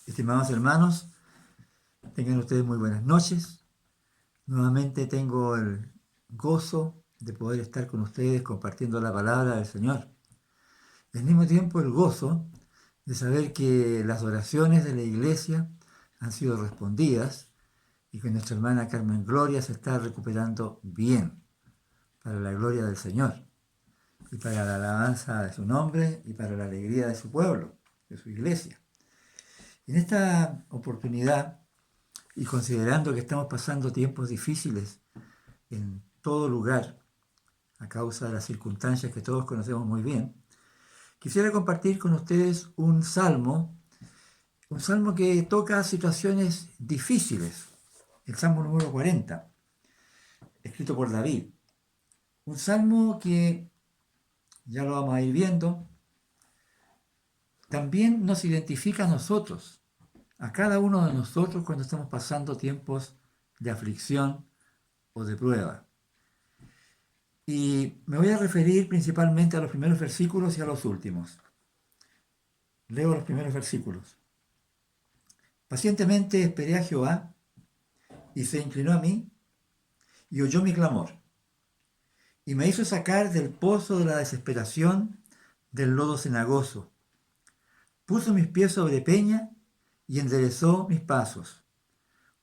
Estimados hermanos, tengan ustedes muy buenas noches. Nuevamente tengo el gozo de poder estar con ustedes compartiendo la palabra del Señor. Y al mismo tiempo el gozo de saber que las oraciones de la iglesia han sido respondidas y que nuestra hermana Carmen Gloria se está recuperando bien para la gloria del Señor y para la alabanza de su nombre y para la alegría de su pueblo, de su iglesia. En esta oportunidad, y considerando que estamos pasando tiempos difíciles en todo lugar a causa de las circunstancias que todos conocemos muy bien, quisiera compartir con ustedes un salmo que toca situaciones difíciles, el Salmo número 40, escrito por David. Un salmo que, ya lo vamos a ir viendo, también nos identifica a nosotros, a cada uno de nosotros cuando estamos pasando tiempos de aflicción o de prueba. Y me voy a referir principalmente a los primeros versículos y a los últimos. Leo los primeros versículos. Pacientemente esperé a Jehová y se inclinó a mí y oyó mi clamor y me hizo sacar del pozo de la desesperación, del lodo cenagoso. Puso mis pies sobre peña y enderezó mis pasos.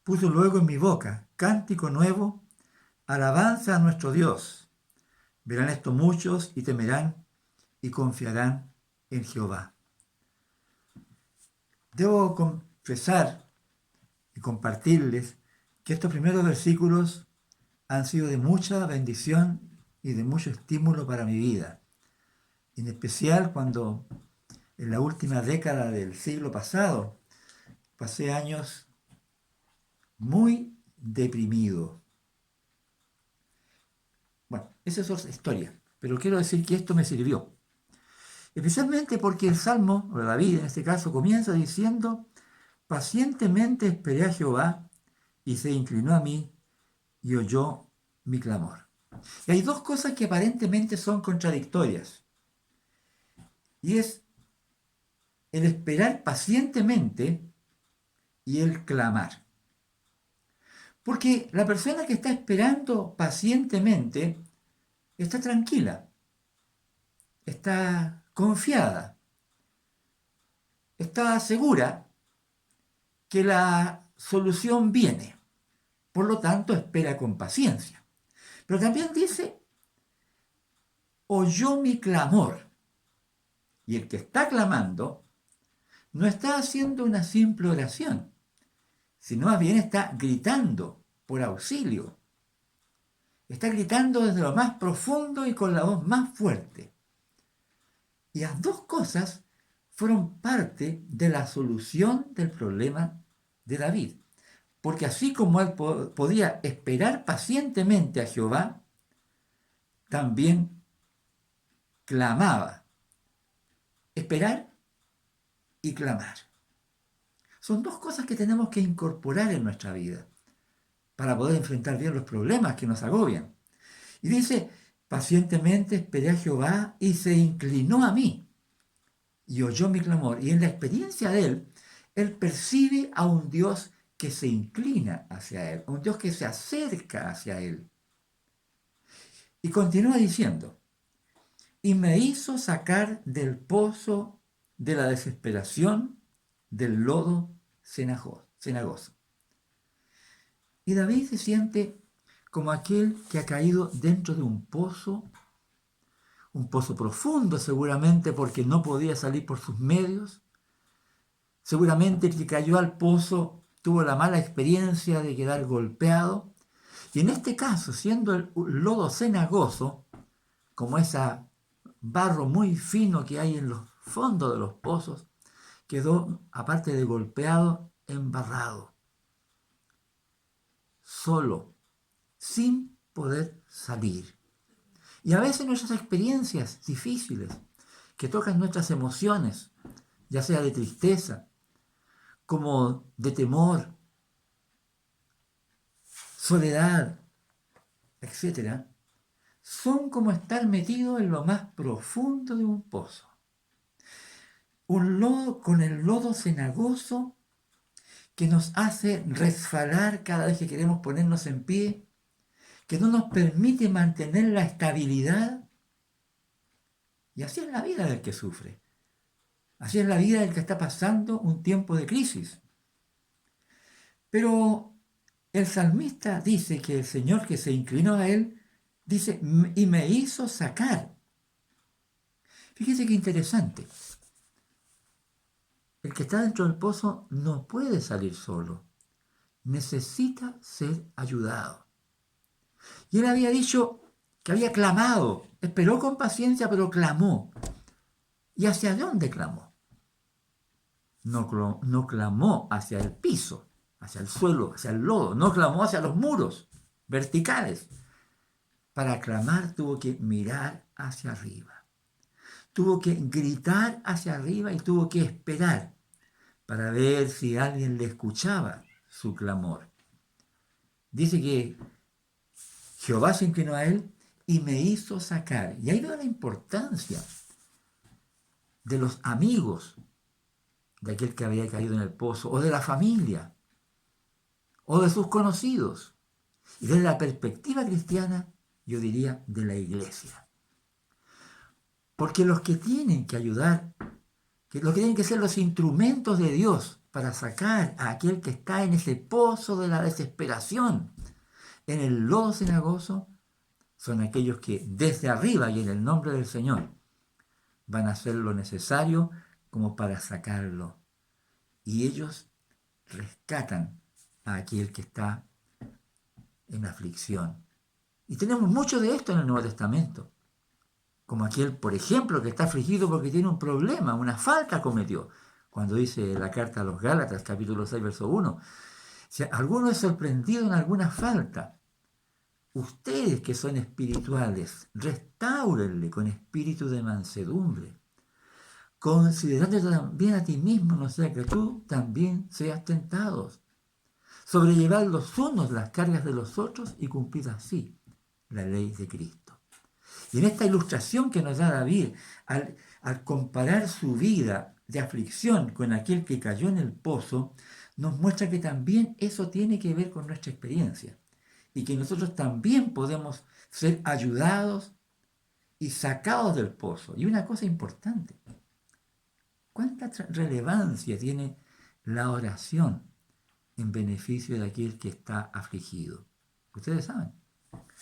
Puso luego en mi boca cántico nuevo, alabanza a nuestro Dios. Verán esto muchos y temerán y confiarán en Jehová. Debo confesar y compartirles que estos primeros versículos han sido de mucha bendición y de mucho estímulo para mi vida, en especial cuando en la última década del siglo pasado pasé años muy deprimido. Bueno, esa es otra historia, pero quiero decir que esto me sirvió, especialmente porque el Salmo, o David en este caso, comienza diciendo: pacientemente esperé a Jehová y se inclinó a mí y oyó mi clamor. Y hay dos cosas que aparentemente son contradictorias, y es el esperar pacientemente y el clamar. Porque la persona que está esperando pacientemente está tranquila, está confiada, está segura que la solución viene. Por lo tanto, espera con paciencia. Pero también dice: oyó mi clamor. Y el que está clamando no está haciendo una simple oración, sino más bien está gritando por auxilio. Está gritando desde lo más profundo y con la voz más fuerte. Y las dos cosas fueron parte de la solución del problema de David. Porque así como él podía esperar pacientemente a Jehová, también clamaba. Esperar y clamar. Son dos cosas que tenemos que incorporar en nuestra vida para poder enfrentar bien los problemas que nos agobian. Y dice: pacientemente esperé a Jehová y se inclinó a mí y oyó mi clamor. Y en la experiencia de él percibe a un Dios que se inclina hacia él, a un Dios que se acerca hacia él. Y continúa diciendo: y me hizo sacar del pozo de la desesperación, del lodo cenagoso. Y David se siente como aquel que ha caído dentro de un pozo profundo seguramente porque no podía salir por sus medios. Seguramente el que cayó al pozo tuvo la mala experiencia de quedar golpeado. Y en este caso, siendo el lodo cenagoso, como ese barro muy fino que hay en los fondos de los pozos, quedó, aparte de golpeado, embarrado, solo, sin poder salir. Y a veces nuestras experiencias difíciles, que tocan nuestras emociones, ya sea de tristeza, como de temor, soledad, etcétera, son como estar metido en lo más profundo de un pozo. Un lodo, con el lodo cenagoso que nos hace resbalar cada vez que queremos ponernos en pie, que no nos permite mantener la estabilidad. Y así es la vida del que sufre. Así es la vida del que está pasando un tiempo de crisis. Pero el salmista dice que el Señor que se inclinó a él, dice, y me hizo sacar. Fíjese qué interesante. El que está dentro del pozo no puede salir solo. Necesita ser ayudado. Y él había dicho que había clamado. Esperó con paciencia, pero clamó. ¿Y hacia dónde clamó? No clamó hacia el piso, hacia el suelo, hacia el lodo. No clamó hacia los muros verticales. Para clamar tuvo que mirar hacia arriba. Tuvo que gritar hacia arriba y tuvo que esperar para ver si alguien le escuchaba su clamor. Dice que Jehová se inclinó a él y me hizo sacar. Y ahí veo la importancia de los amigos de aquel que había caído en el pozo, o de la familia, o de sus conocidos. Y desde la perspectiva cristiana, yo diría de la iglesia. Porque los que tienen que ayudar, los que tienen que ser los instrumentos de Dios para sacar a aquel que está en ese pozo de la desesperación, en el lodo cenagoso, son aquellos que desde arriba y en el nombre del Señor van a hacer lo necesario como para sacarlo. Y ellos rescatan a aquel que está en aflicción. Y tenemos mucho de esto en el Nuevo Testamento. Como aquel, por ejemplo, que está afligido porque tiene un problema, una falta cometió. Cuando dice la carta a los Gálatas, capítulo 6, verso 1, si alguno es sorprendido en alguna falta, ustedes que son espirituales, restáurenle con espíritu de mansedumbre, considerándote también a ti mismo, no sea que tú también seas tentados. Sobrellevad los unos las cargas de los otros y cumplid así la ley de Cristo. Y en esta ilustración que nos da David, al comparar su vida de aflicción con aquel que cayó en el pozo, nos muestra que también eso tiene que ver con nuestra experiencia y que nosotros también podemos ser ayudados y sacados del pozo. Y una cosa importante, ¿cuánta relevancia tiene la oración en beneficio de aquel que está afligido? Ustedes saben.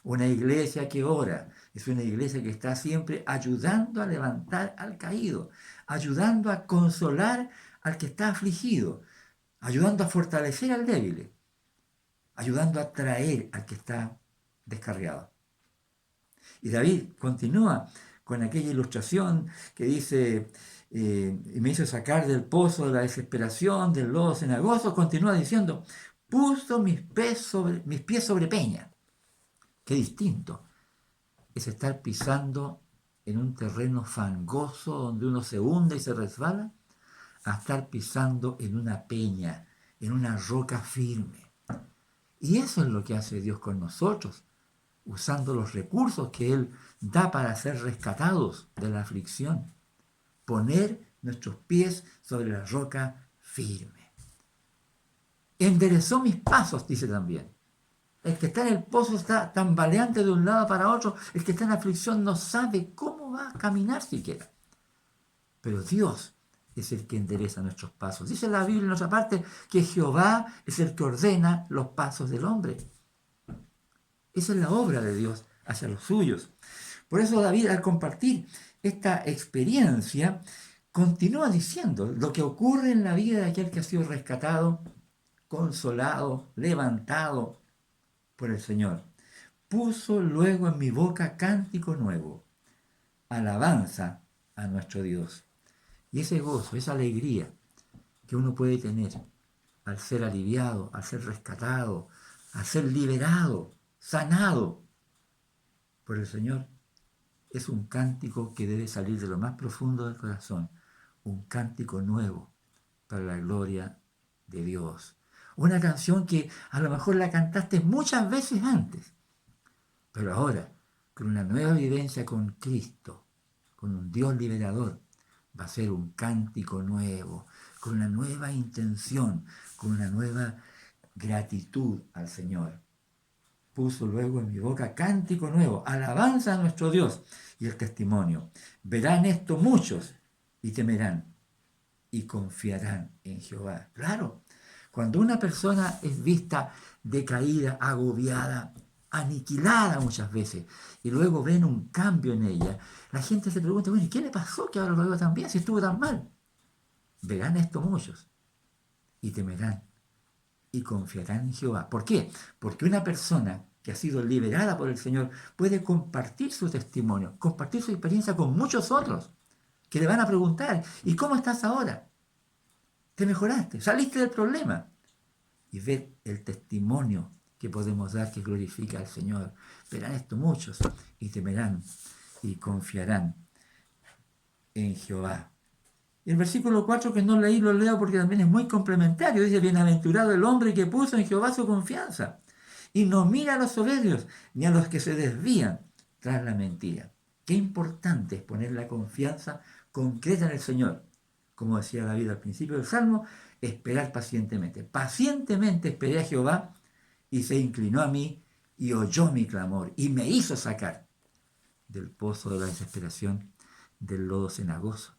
Una iglesia que ora es una iglesia que está siempre ayudando a levantar al caído, ayudando a consolar al que está afligido, ayudando a fortalecer al débil, ayudando a traer al que está descarriado. Y David continúa con aquella ilustración que dice, y me hizo sacar del pozo de la desesperación, del lodo cenagoso, continúa diciendo, puso mis pies sobre peña. Qué distinto es estar pisando en un terreno fangoso donde uno se hunde y se resbala, a estar pisando en una peña, en una roca firme. Y eso es lo que hace Dios con nosotros, usando los recursos que Él da para ser rescatados de la aflicción. Poner nuestros pies sobre la roca firme. Enderezó mis pasos, dice también. El que está en el pozo está tambaleante de un lado para otro. El que está en aflicción no sabe cómo va a caminar siquiera. Pero Dios es el que endereza nuestros pasos. Dice la Biblia en otra parte que Jehová es el que ordena los pasos del hombre. Esa es la obra de Dios hacia los suyos. Por eso David, al compartir esta experiencia, continúa diciendo lo que ocurre en la vida de aquel que ha sido rescatado, consolado, levantado por el Señor. Puso luego en mi boca cántico nuevo, alabanza a nuestro Dios. Y ese gozo, esa alegría que uno puede tener al ser aliviado, al ser rescatado, al ser liberado, sanado por el Señor, es un cántico que debe salir de lo más profundo del corazón, un cántico nuevo para la gloria de Dios. Una canción que a lo mejor la cantaste muchas veces antes, pero ahora, con una nueva vivencia con Cristo, con un Dios liberador, va a ser un cántico nuevo, con una nueva intención, con una nueva gratitud al Señor. Puso luego en mi boca cántico nuevo, alabanza a nuestro Dios y el testimonio. Verán esto muchos y temerán y confiarán en Jehová. Claro, cuando una persona es vista decaída, agobiada, aniquilada muchas veces, y luego ven un cambio en ella, la gente se pregunta, bueno, ¿y qué le pasó que ahora lo veo tan bien si estuvo tan mal? Verán esto muchos y temerán y confiarán en Jehová. ¿Por qué? Porque una persona que ha sido liberada por el Señor puede compartir su testimonio, compartir su experiencia con muchos otros que le van a preguntar, ¿y cómo estás ahora? ¿Te mejoraste? ¿Saliste del problema? Y ver el testimonio que podemos dar que glorifica al Señor. Verán esto muchos y temerán y confiarán en Jehová. Y el versículo 4 que no leí, lo leo porque también es muy complementario. Dice, bienaventurado el hombre que puso en Jehová su confianza y no mira a los soberbios ni a los que se desvían tras la mentira. Qué importante es poner la confianza concreta en el Señor. Como decía David al principio del Salmo, esperar pacientemente. Pacientemente esperé a Jehová y se inclinó a mí y oyó mi clamor y me hizo sacar del pozo de la desesperación, del lodo cenagoso.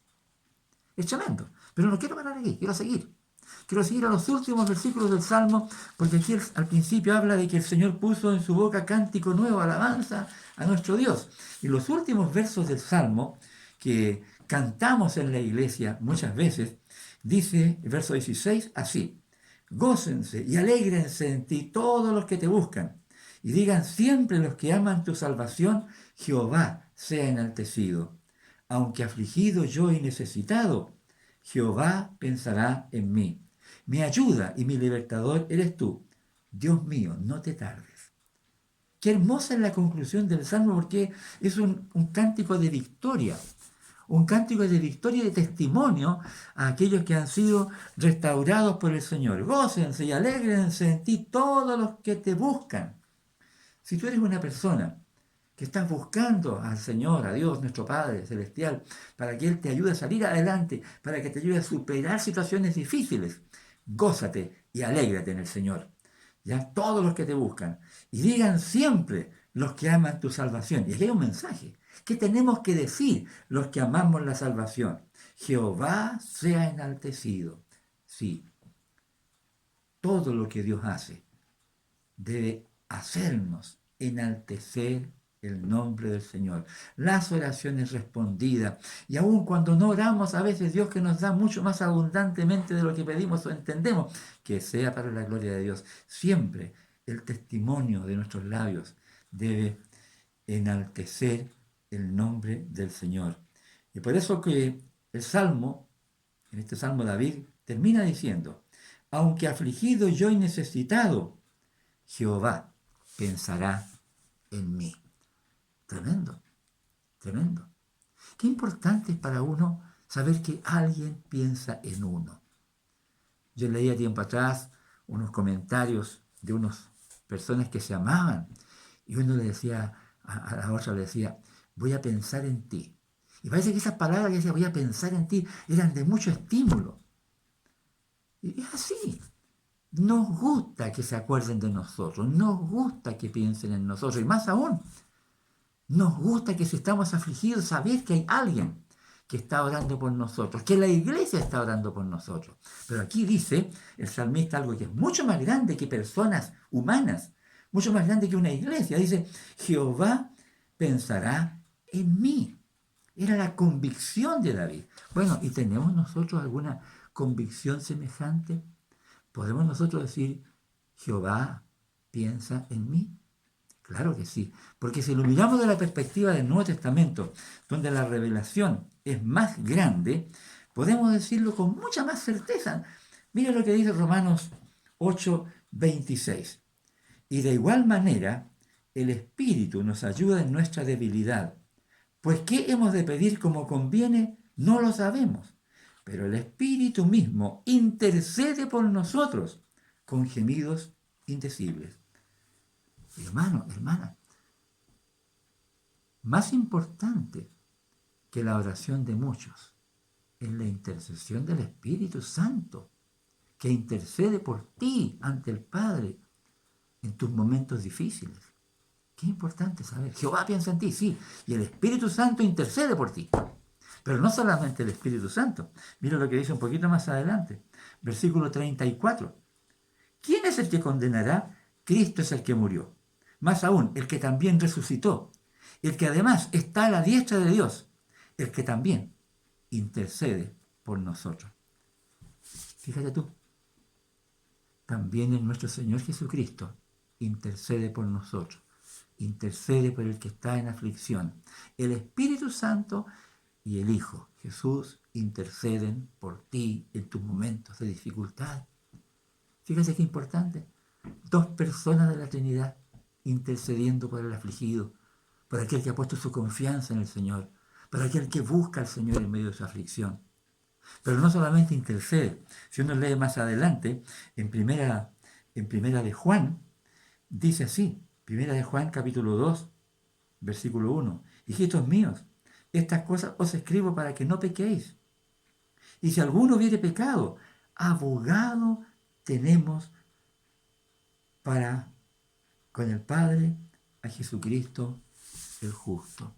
Es tremendo, pero no quiero parar aquí, quiero seguir. Quiero seguir a los últimos versículos del Salmo, porque aquí al principio habla de que el Señor puso en su boca cántico nuevo, alabanza a nuestro Dios. Y los últimos versos del Salmo, que cantamos en la iglesia muchas veces, dice el verso 16 así: gócense y alégrense en ti todos los que te buscan, y digan siempre los que aman tu salvación, Jehová sea enaltecido. Aunque afligido yo y necesitado, Jehová pensará en mí. Mi ayuda y mi libertador eres tú. Dios mío, no te tardes. Qué hermosa es la conclusión del Salmo, porque es un cántico de victoria. Un cántico de victoria y de testimonio a aquellos que han sido restaurados por el Señor. Gócense y alégrense en ti todos los que te buscan. Si tú eres una persona que estás buscando al Señor, a Dios, nuestro Padre Celestial, para que Él te ayude a salir adelante, para que te ayude a superar situaciones difíciles, gózate y alégrate en el Señor. Ya todos los que te buscan. Y digan siempre los que aman tu salvación. Y aquí hay un mensaje. ¿Qué tenemos que decir los que amamos la salvación? Jehová sea enaltecido. Sí, todo lo que Dios hace debe hacernos enaltecer el nombre del Señor. Las oraciones respondidas. Y aun cuando no oramos, a veces Dios que nos da mucho más abundantemente de lo que pedimos o entendemos, que sea para la gloria de Dios. Siempre el testimonio de nuestros labios debe enaltecer el nombre del Señor. Y por eso que el Salmo, en este Salmo David, termina diciendo, aunque afligido yo y necesitado, Jehová pensará en mí. Tremendo, tremendo. Qué importante es para uno saber que alguien piensa en uno. Yo leía tiempo atrás unos comentarios de unas personas que se amaban y uno le decía, a la otra le decía, voy a pensar en ti. Y parece que esas palabras que decía, voy a pensar en ti, eran de mucho estímulo. Y es así. Nos gusta que se acuerden de nosotros, nos gusta que piensen en nosotros, y más aún, nos gusta que si estamos afligidos, saber que hay alguien que está orando por nosotros, que la iglesia está orando por nosotros. Pero aquí dice el salmista algo que es mucho más grande que personas humanas, mucho más grande que una iglesia. Dice, Jehová pensará en mí. Era la convicción de David. Bueno, ¿y tenemos nosotros alguna convicción semejante? ¿Podemos nosotros decir, Jehová piensa en mí? Claro que sí, porque si lo miramos de la perspectiva del Nuevo Testamento, donde la revelación es más grande, podemos decirlo con mucha más certeza. Mira lo que dice Romanos 8:26. Y de igual manera, el Espíritu nos ayuda en nuestra debilidad. Pues ¿qué hemos de pedir como conviene? No lo sabemos. Pero el Espíritu mismo intercede por nosotros con gemidos indecibles. Hermano, hermana, más importante que la oración de muchos en la intercesión del Espíritu Santo, que intercede por ti ante el Padre en tus momentos difíciles. Qué importante saber. Jehová piensa en ti, sí, y el Espíritu Santo intercede por ti. Pero no solamente el Espíritu Santo. Mira lo que dice un poquito más adelante. Versículo 34. ¿Quién es el que condenará? Cristo es el que murió. Más aún, el que también resucitó. El que además está a la diestra de Dios. El que también intercede por nosotros. Fíjate tú. También en nuestro Señor Jesucristo intercede por nosotros. Intercede por el que está en aflicción. El Espíritu Santo y el Hijo, Jesús, interceden por ti en tus momentos de dificultad. Fíjate qué importante. Dos personas de la Trinidad intercediendo por el afligido, por aquel que ha puesto su confianza en el Señor, por aquel que busca al Señor en medio de su aflicción. Pero no solamente intercede. Si uno lee más adelante, en primera de Juan, dice así, primera de Juan capítulo 2, versículo 1. Hijitos míos, estas cosas os escribo para que no pequéis. Y si alguno hubiere pecado, abogado tenemos con el Padre a Jesucristo el justo.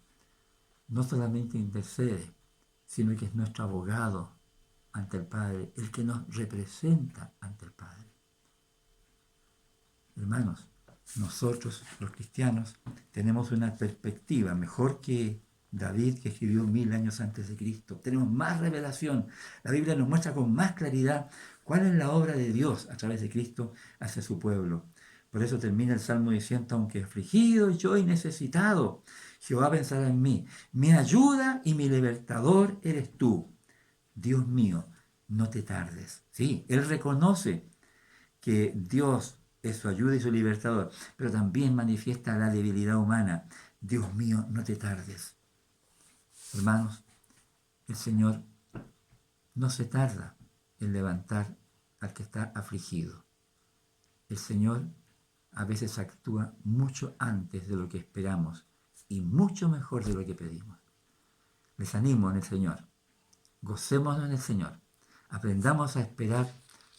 No solamente intercede, sino que es nuestro abogado ante el Padre, el que nos representa ante el Padre. Hermanos, nosotros los cristianos tenemos una perspectiva mejor que David, que escribió 1000 años antes de Cristo. Tenemos más revelación. La Biblia nos muestra con más claridad cuál es la obra de Dios a través de Cristo hacia su pueblo. Por eso termina el Salmo diciendo, aunque afligido yo y necesitado, Jehová pensará en mí. Mi ayuda y mi libertador eres tú. Dios mío, no te tardes. Sí, él reconoce que Dios es su ayuda y su libertador, pero también manifiesta la debilidad humana. Dios mío, no te tardes. Hermanos, el Señor no se tarda en levantar al que está afligido. El Señor a veces actúa mucho antes de lo que esperamos y mucho mejor de lo que pedimos. Les animo en el Señor. Gocémonos en el Señor. Aprendamos a esperar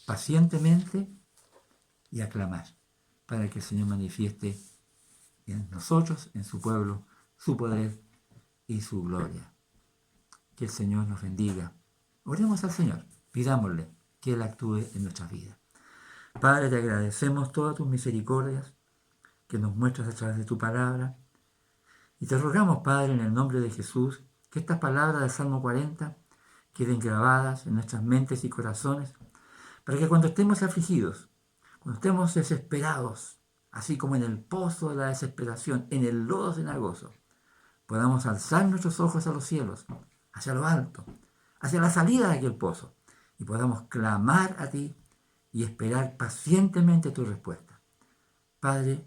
pacientemente y a clamar para que el Señor manifieste en nosotros, en su pueblo, su poder y su gloria. Que el Señor nos bendiga. Oremos al Señor, pidámosle que Él actúe en nuestras vidas. Padre, te agradecemos todas tus misericordias que nos muestras a través de tu palabra. Y te rogamos, Padre, en el nombre de Jesús, que estas palabras del Salmo 40 queden grabadas en nuestras mentes y corazones, para que cuando estemos afligidos, cuando estemos desesperados, así como en el pozo de la desesperación, en el lodo cenagoso, podamos alzar nuestros ojos a los cielos, hacia lo alto, hacia la salida de aquel pozo, y podamos clamar a ti y esperar pacientemente tu respuesta. Padre,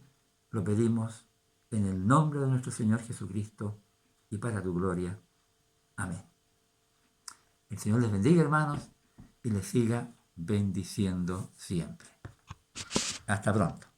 lo pedimos en el nombre de nuestro Señor Jesucristo y para tu gloria. Amén. El Señor les bendiga, hermanos, y les siga bendiciendo siempre. Hasta pronto.